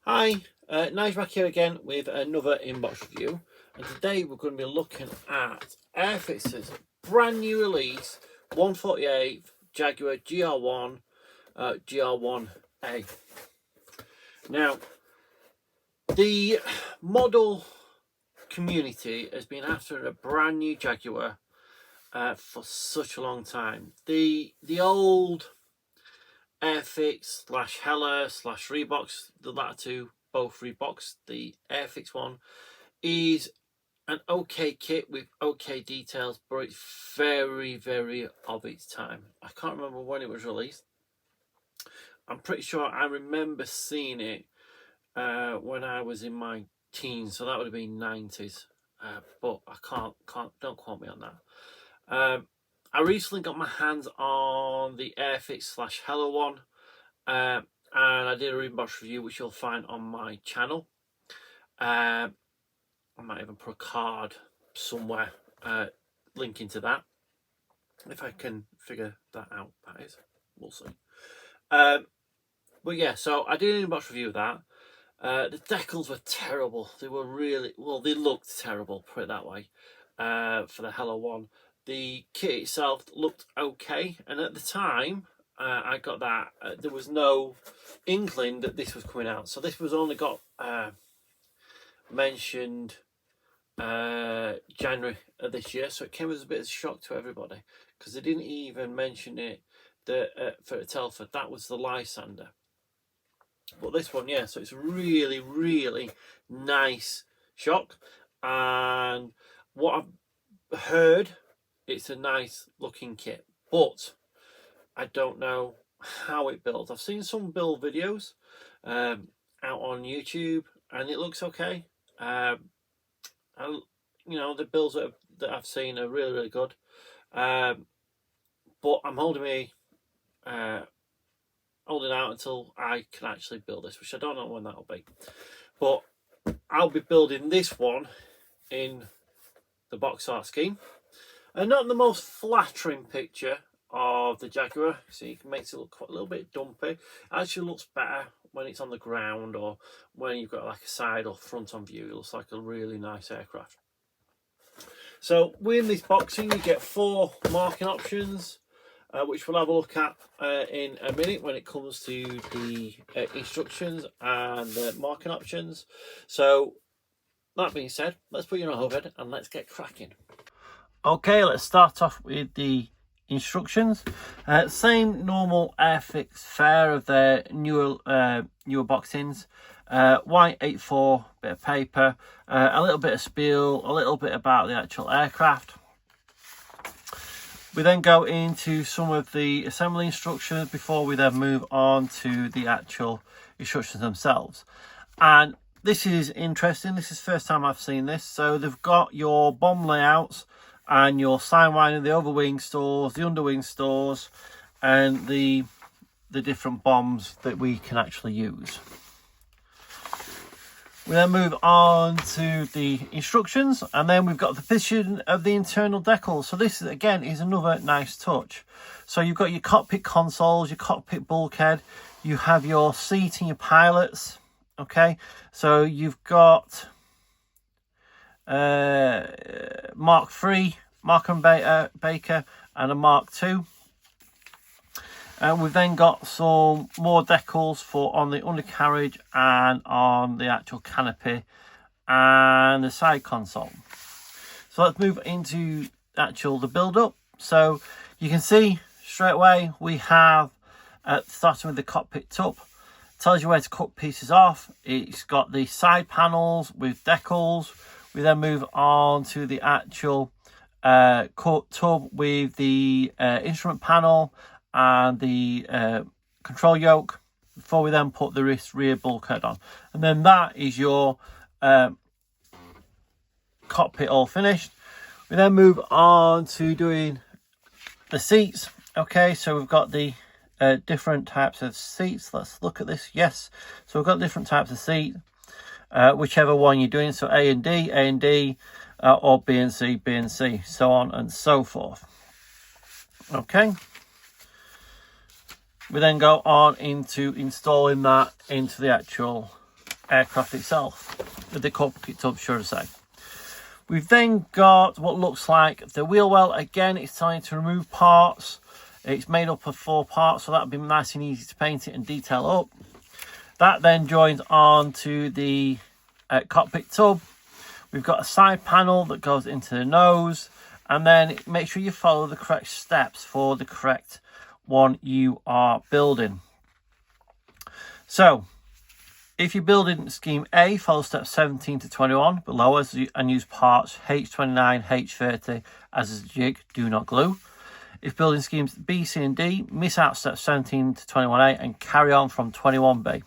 Hi, Nige back here again with another inbox review, and today we're going to be looking at Airfix's brand new release 148 Jaguar GR1 GR1A. Now, the model community has been after a brand new Jaguar for such a long time. The old Airfix / Hella / Reeboks, the latter two both Reeboks. The Airfix one is an okay kit with okay details, but it's very of its time. I can't remember when it was released. I'm pretty sure I remember seeing it when I was in my teens, so that would have been 90s. But I can't don't quote me on that. I recently got my hands on the Airfix / Hello one, and I did a inbox review which you'll find on my channel. I might even put a card somewhere linking to that, if I can figure that out. That is, we'll see. But yeah, so I did an inbox review of that. The decals were terrible. They were really, well, they looked terrible, put it that way, for the Hello one. The kit itself looked okay, and at the time I got that, there was no inkling that this was coming out. So this was only got mentioned January of this year, so it came as a bit of a shock to everybody, because they didn't even mention it for Telford. That was the Lysander. But this one, yeah, so it's really nice shock, and what I've heard, it's a nice looking kit, but I don't know how it builds. I've seen some build videos out on YouTube, and it looks okay. You know, the builds that I've seen are really good, but I'm holding out until I can actually build this, which I don't know when that'll be. But I'll be building this one in the box art scheme, and not the most flattering picture of the Jaguar. See, it makes it look quite a little bit dumpy. It actually looks better when it's on the ground, or when you've got like a side or front on view. It looks like a really nice aircraft. So within this boxing, you get 4 marking options, which we'll have a look at in a minute when it comes to the instructions and the marking options. So that being said, let's put you on overhead and let's get cracking. Okay, let's start off with the instructions. Same normal Airfix fare of their newer boxings. White 8.4, bit of paper, a little bit of spiel, a little bit about the actual aircraft. We then go into some of the assembly instructions before we then move on to the actual instructions themselves. And this is interesting. This is the first time I've seen this. So they've got your bomb layouts and your sign winding, the overwing stores, the underwing stores, and the different bombs that we can actually use. We then move on to the instructions, and then we've got the position of the internal decals. So this, again, is another nice touch. So you've got your cockpit consoles, your cockpit bulkhead, you have your seat and your pilots. Okay, so you've got Mark III, Mark and Baker, and a Mark II. And we've then got some more decals for on the undercarriage and on the actual canopy and the side console. So let's move into the build up. So you can see straight away we have starting with the cockpit tub. Tells you where to cut pieces off. It's got the side panels with decals. We then move on to the actual cut tub with the instrument panel and the control yoke, before we then put the rear bulkhead on. And then that is your cockpit all finished. We then move on to doing the seats. Okay, so we've got the different types of seats. Let's look at this. Yes, so we've got different types of seat, whichever one you're doing. So A and D, or B and C, so on and so forth. Okay. We then go on into installing that into the actual aircraft itself, the cockpit tub, should I say. We've then got what looks like the wheel well. Again, it's time to remove parts. It's made up of 4 parts, so that'll be nice and easy to paint it and detail up. That then joins on to the cockpit tub. We've got a side panel that goes into the nose, and then make sure you follow the correct steps for the correct one you are building. So if you're building scheme A, follow steps 17 to 21 below us and use parts H29, H30 as a jig, do not glue. If building schemes B, C and D, miss out steps 17 to 21A and carry on from 21B.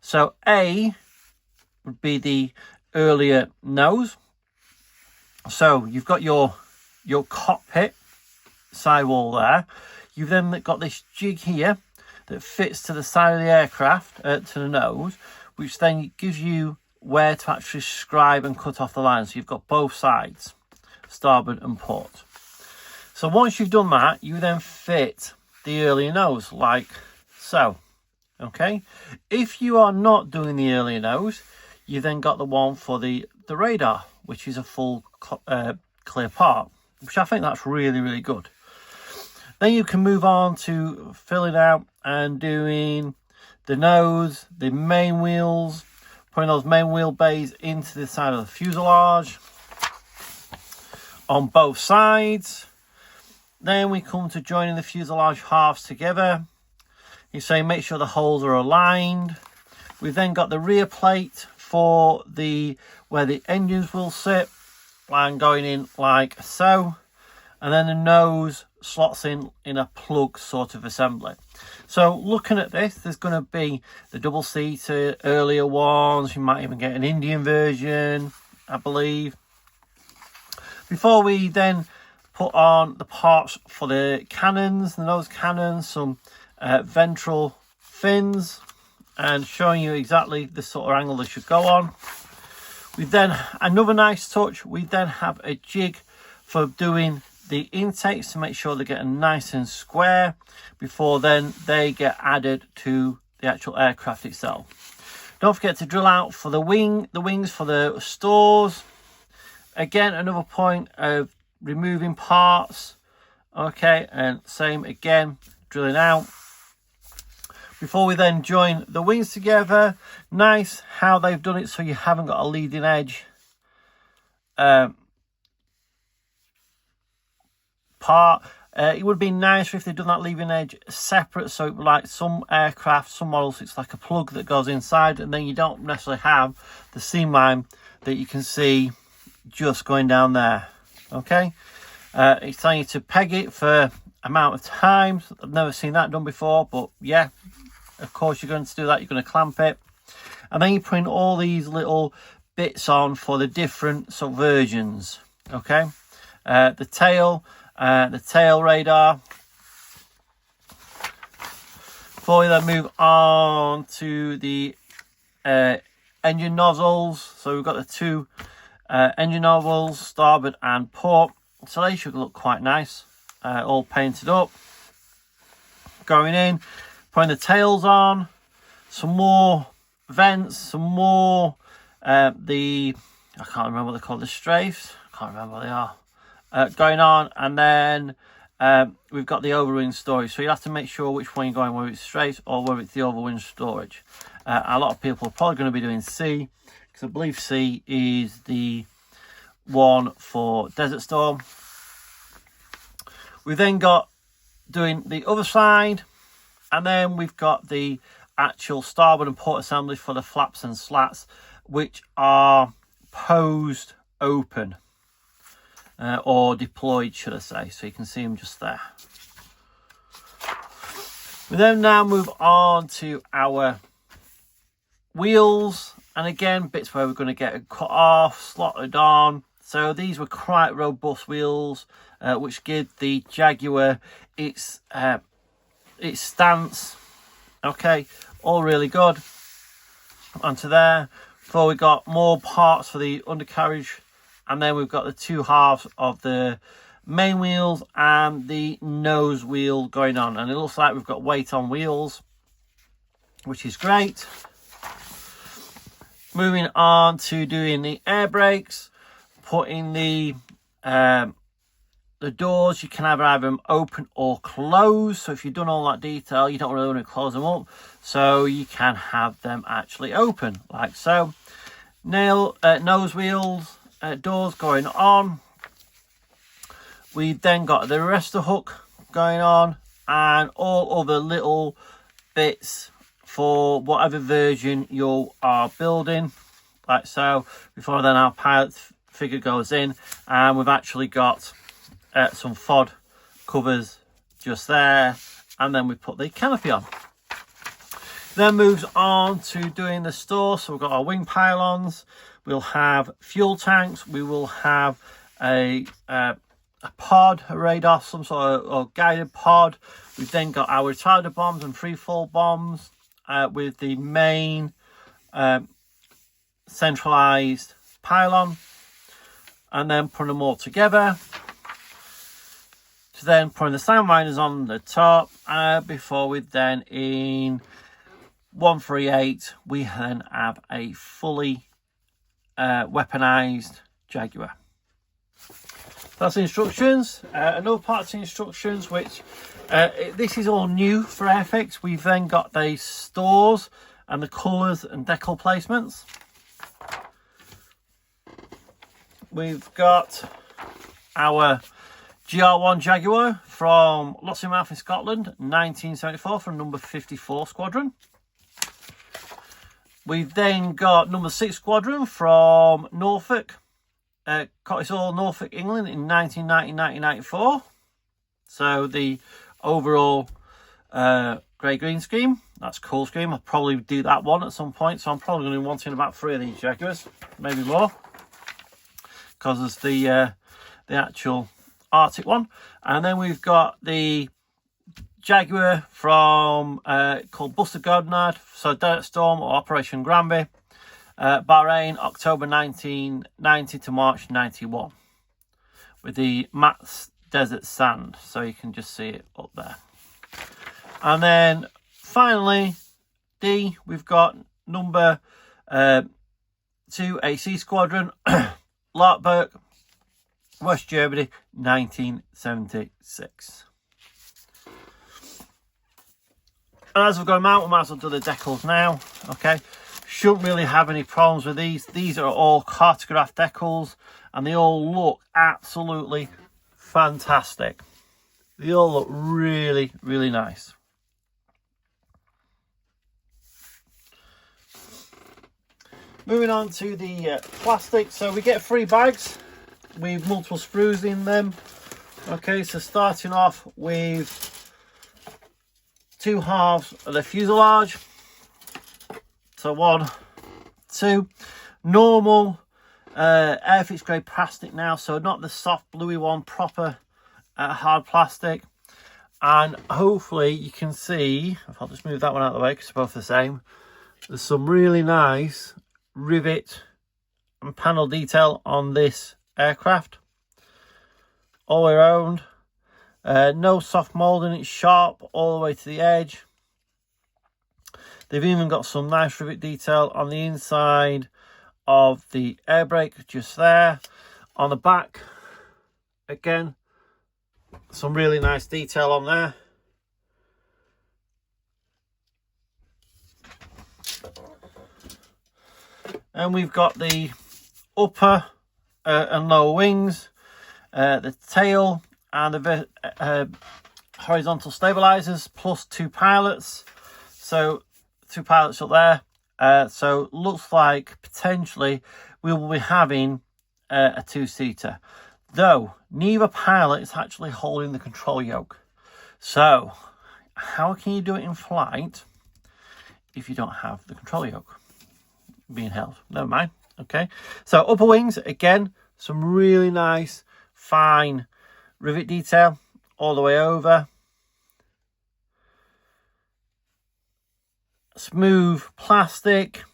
So A would be the earlier nose. So you've got your cockpit sidewall there. You've then got this jig here that fits to the side of the aircraft, to the nose, which then gives you where to actually scribe and cut off the line. So you've got both sides, starboard and port. So once you've done that, you then fit the earlier nose like so. Okay. If you are not doing the earlier nose, you then got the one for the radar, which is a full clear part, which I think that's really, really good. Then you can move on to filling out and doing the nose, the main wheels, putting those main wheel bays into the side of the fuselage on both sides. Then we come to joining the fuselage halves together. You say make sure the holes are aligned. We've then got the rear plate for where the engines will sit, and going in like so. And then the nose slots in a plug sort of assembly. So looking at this, there's going to be the double seater, earlier ones. You might even get an Indian version, I believe. Before we then put on the parts for the cannons, the nose cannons, some ventral fins, and showing you exactly the sort of angle they should go on. We then, another nice touch, we then have a jig for doing the intakes to make sure they're getting nice and square before then they get added to the actual aircraft itself. Don't forget to drill out for the wings for the stores. Again, another point of removing parts. Okay, and same again, drilling out. Before we then join the wings together, nice how they've done it so you haven't got a leading edge part. It would be nicer if they'd done that leading edge separate, so like some aircraft, some models, it's like a plug that goes inside, and then you don't necessarily have the seam line that you can see just going down there. Okay, it's telling you to peg it for amount of times. I've never seen that done before, but yeah, of course you're going to do that. You're going to clamp it, and then you put in all these little bits on for the different sort of versions. Okay, the tail radar. Before we then move on to the engine nozzles, so we've got the two engine nozzles, starboard and port. So they should look quite nice, all painted up. Going in, putting the tails on, some more vents, some more I can't remember what they're called, the strafes, I can't remember what they are, going on, and then we've got the overwing storage. So you have to make sure which one you're going, whether it's straight or whether it's the overwing storage. A lot of people are probably going to be doing C, because I believe C is the one for Desert Storm. We've then got doing the other side, and then we've got the actual starboard and port assembly for the flaps and slats, which are posed open, or deployed, should I say. So you can see them just there. We then now move on to our wheels, and again, bits where we're going to get it cut off, slotted on. So these were quite robust wheels, which give the Jaguar its stance. Okay, all really good. Onto there. Before we got more parts for the undercarriage, and then we've got the two halves of the main wheels and the nose wheel going on, and it looks like we've got weight on wheels, which is great. Moving on to doing the air brakes, putting the doors, you can have them open or closed. So if you've done all that detail, you don't really want to close them up, so you can have them actually open like so. Nose wheels, doors going on. We've then got the arrestor hook going on and all other little bits for whatever version you are building like so. Before then our pilot figure goes in, and we've actually got some FOD covers just there, and then we put the canopy on. Then moves on to doing the store. So we've got our wing pylons, we'll have fuel tanks, we will have a pod, a radar, some sort of guided pod. We've then got our retarder bombs and free fall bombs with the main centralized pylon, and then putting them all together. So then putting the soundwinders on the top before we then in 138 we then have a fully weaponized Jaguar. That's the instructions. Another part of the instructions, which this is all new for Airfix. We've then got the stores and the colours and decal placements. We've got our GR1 Jaguar from Lossiemouth in Scotland, 1974, from number 54 Squadron. We've then got number 6 Squadron from Norfolk, Cottesall, Norfolk, England in 1990-1994. So the overall grey-green scheme. That's a cool scheme. I'll probably do that one at some point. So I'm probably going to be wanting about 3 of these Jaguars, maybe more, because there's the actual Arctic one. And then we've got the Jaguar from called Buster Godnard, so Desert Storm or Operation Granby, Bahrain, October 1990 to March 91, with the matte desert sand, so you can just see it up there. And then finally D, we've got number 2 AC Squadron, Larkburg, West Germany, 1976. And as we've got them out, we might as well do the decals now. Okay, shouldn't really have any problems with these. These are all cartograph decals, and they all look absolutely fantastic. They all look really, really nice. Moving on to the plastic. So we get 3 bags with multiple sprues in them. Okay, so starting off with 2 halves of the fuselage. So 1, 2. Normal Airfix grade plastic now, so not the soft bluey one, proper hard plastic. And hopefully you can see, if I'll just move that one out of the way because they're both the same, there's some really nice rivet and panel detail on this aircraft, all the way around. No soft moulding, it's sharp all the way to the edge. They've even got some nice rivet detail on the inside of the air brake just there. On the back, again, some really nice detail on there. And we've got the upper and lower wings, the tail and the horizontal stabilizers, plus 2 pilots. So 2 pilots up there. So looks like potentially we will be having a 2-seater, though neither pilot is actually holding the control yoke. So how can you do it in flight if you don't have the control yoke being held? Never mind. Okay, so upper wings, again, some really nice fine rivet detail all the way over. Smooth plastic,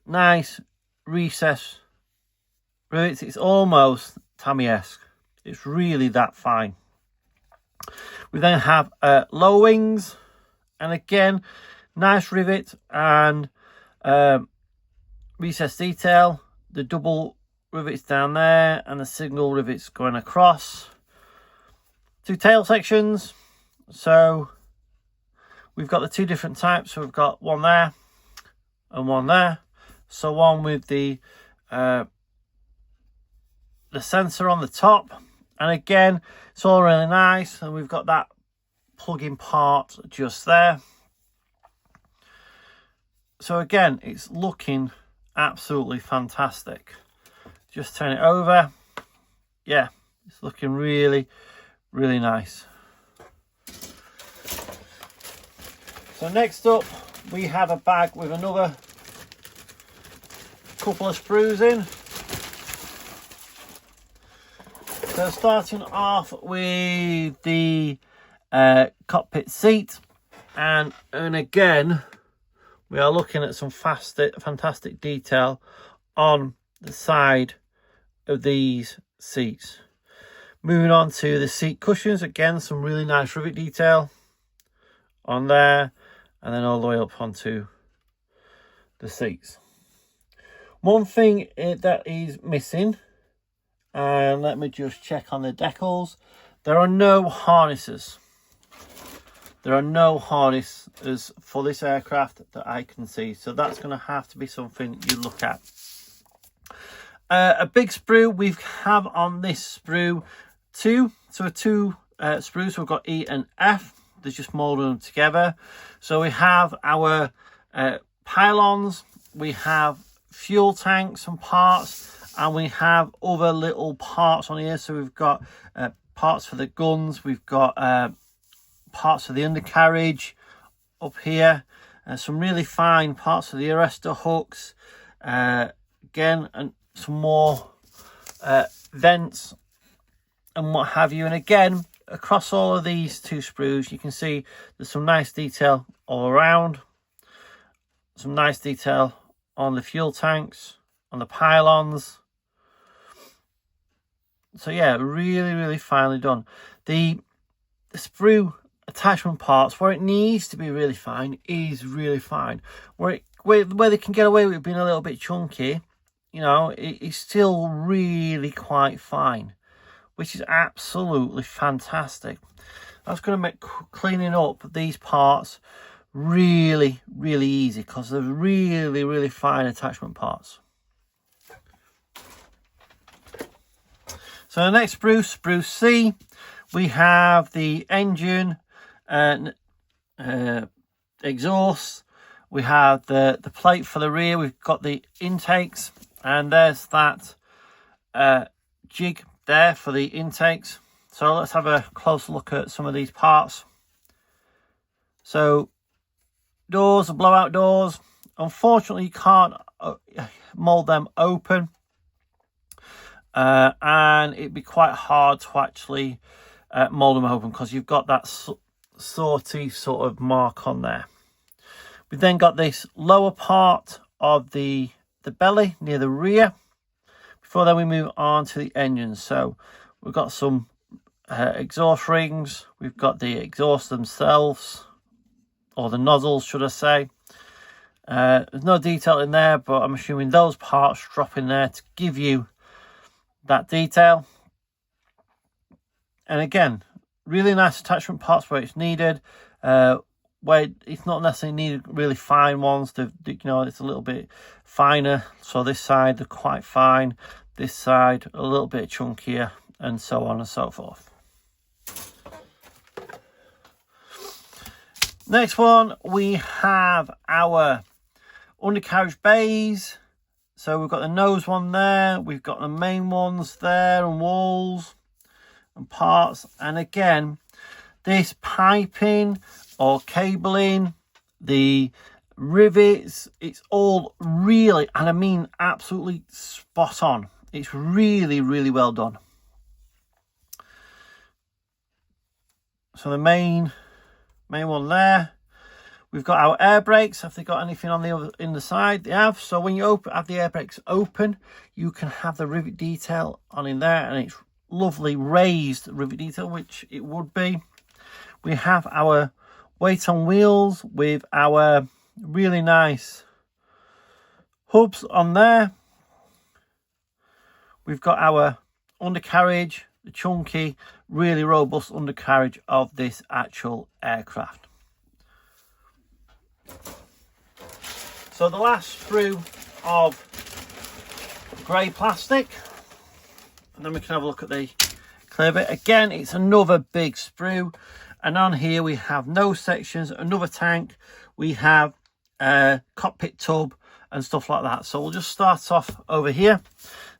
nice recess rivets. It's almost Tamiya-esque. It's really that fine. We then have low wings, and again, nice rivet and recessed detail, the double rivets down there and the single rivets going across. 2 tail sections. So we've got the 2 different types. So we've got one there and one there. So one with the sensor on the top, and again it's all really nice, and we've got that plug-in part just there. So again, it's looking absolutely fantastic. Just turn it over. Yeah, it's looking really, really nice. So next up, we have a bag with another couple of sprues in. So starting off with the cockpit seat, and again we are looking at some fantastic detail on the side of these seats. Moving on to the seat cushions, again some really nice rivet detail on there, and then all the way up onto the seats. One thing that is missing, and let me just check on the decals, there are no harnesses. There are no harnesses for this aircraft that I can see, so that's going to have to be something you look at. A big sprue we have on this sprue, 2 sprues. So we've got E and F. They're just moulded them together. So we have our pylons, we have fuel tanks and parts, and we have other little parts on here. So we've got parts for the guns, we've got parts of the undercarriage up here, some really fine parts of the arrestor hooks, again, and some more vents and what have you. And again, across all of these 2 sprues, you can see there's some nice detail all around, some nice detail on the fuel tanks, on the pylons. So yeah, really, really finely done. The sprue attachment parts, where it needs to be really fine, is really fine. Where they can get away with being a little bit chunky, you know, it's still really quite fine, which is absolutely fantastic. That's going to make cleaning up these parts really, really easy, because they're really, really fine attachment parts. So the next sprue C, we have the engine and exhaust. We have the plate for the rear. We've got the intakes, and there's that jig there for the intakes. So let's have a close look at some of these parts. So doors, the blowout doors, unfortunately you can't mold them open, and it'd be quite hard to actually mold them open, because you've got that sawtooth sort of mark on there. We've then got this lower part of the belly near the rear. Before then we move on to the engine. So we've got some exhaust rings, we've got the exhaust themselves, or the nozzles should I say. There's no detail in there, but I'm assuming those parts drop in there to give you that detail. And again, really nice attachment parts where it's needed, where it's not necessarily needed really fine ones. You know, it's a little bit finer. So this side they're quite fine, this side a little bit chunkier, and so on and so forth. Next one, we have our undercarriage bays. So we've got the nose one there, we've got the main ones there, and walls and parts. And again, this piping or cabling, the rivets, it's all really, and I mean absolutely spot on. It's really, really well done. So the main one there, we've got our air brakes. Have they got anything on the other in the side? They have. So when you have the air brakes open, you can have the rivet detail on in there, and it's lovely raised rivet detail, which it would be. We have our weight on wheels with our really nice hubs on there. We've got our undercarriage, the chunky, really robust undercarriage of this actual aircraft. So the last sprue of grey plastic, and then we can have a look at the clear bit. Again, it's another big sprue, and on here we have nose sections, another tank, we have a cockpit tub and stuff like that. So we'll just start off over here.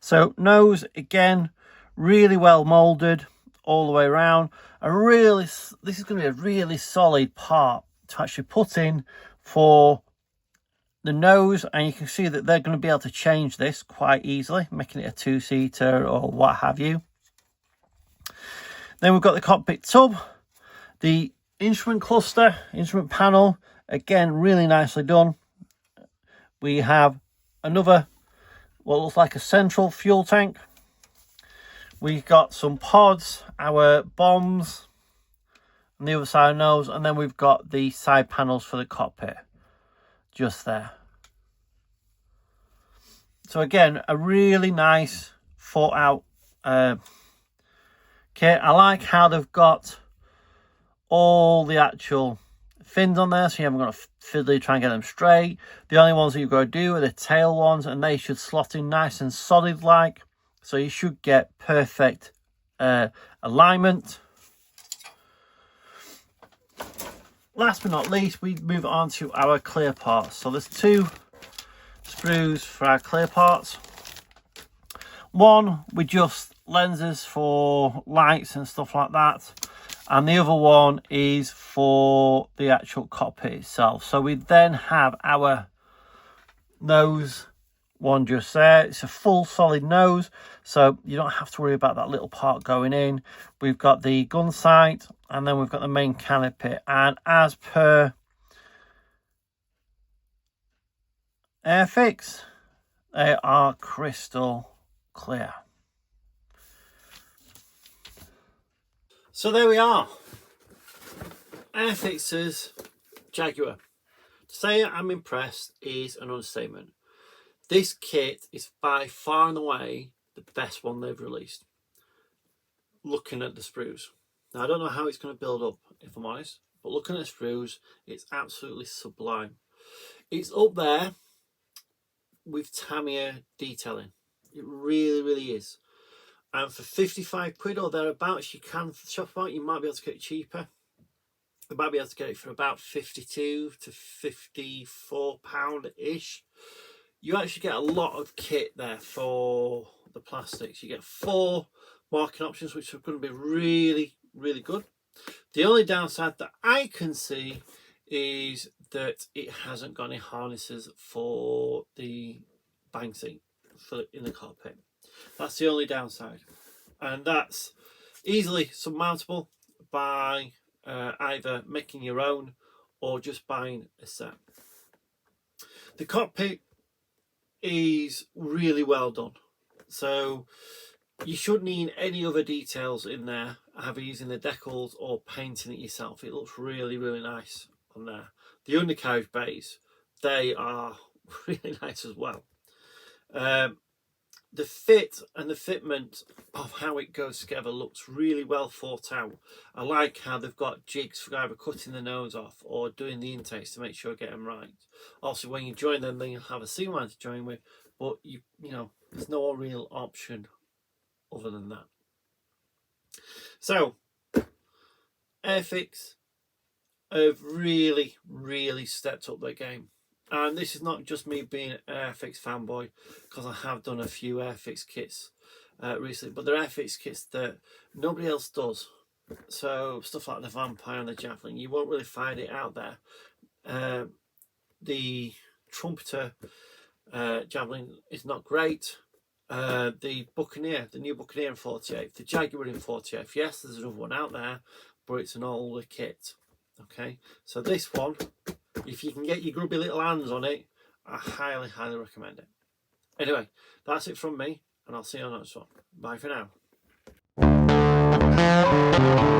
So nose, again, really well molded all the way around. This is going to be a really solid part to actually put in for the nose, and you can see that they're going to be able to change this quite easily, making it a two-seater or what have you. Then we've got the cockpit tub, the instrument cluster, instrument panel, again, really nicely done. We have another, what looks like a central fuel tank. We've got some pods, our bombs on the other side of the nose, and then we've got the side panels for the cockpit just there. So again, a really nice thought out kit. I like how they've got all the actual fins on there, so you haven't got to fiddly try and get them straight. The only ones that you've got to do are the tail ones, and they should slot in nice and solid like, so you should get perfect alignment. Last but not least, we move on to our clear parts. So there's two sprues for our clear parts. One with just lenses for lights and stuff like that, and the other one is for the actual cockpit itself. So we then have our nose one just there. It's a full solid nose, so you don't have to worry about that little part going in. We've got the gun sight, and then we've got the main canopy, and as per Airfix, they are crystal clear. So there we are, Airfix's Jaguar. To say I'm impressed is an understatement. This kit is by far and away the best one they've released. Looking at the sprues. Now I don't know how it's going to build up, if I'm honest, but looking at the sprues, it's absolutely sublime. It's up there with Tamiya detailing. It really, really is. And for 55 quid or thereabouts, you can shop about. You might be able to get it cheaper. You might be able to get it for about 52 to 54 pound-ish. You actually get a lot of kit there for the plastics. You get 4 marking options, which are going to be really, really good. The only downside that I can see is that it hasn't got any harnesses for the bang seat in the cockpit. That's the only downside, and that's easily surmountable by either making your own or just buying a set. The cockpit is really well done, so you shouldn't need any other details in there, either using the decals or painting it yourself. It looks really, really nice on there. The undercarriage bays, they are really nice as well. The fit and the fitment of how it goes together looks really well thought out. I like how they've got jigs for either cutting the nose off or doing the intakes to make sure I get them right. Also, when you join them, then you'll have a seam line to join with, but you know, there's no real option other than that. So, Airfix have really, really stepped up their game. And this is not just me being an Airfix fanboy, because I have done a few Airfix kits recently, but they're Airfix kits that nobody else does. So stuff like the Vampire and the Javelin, you won't really find it out there. The Trumpeter Javelin is not great. The Buccaneer, the new Buccaneer in 48, the Jaguar in 48. Yes, there's another one out there, but it's an older kit. Okay, so this one, if you can get your grubby little hands on it, I highly, highly recommend it. Anyway, that's it from me, and I'll see you on the next one. Bye for now.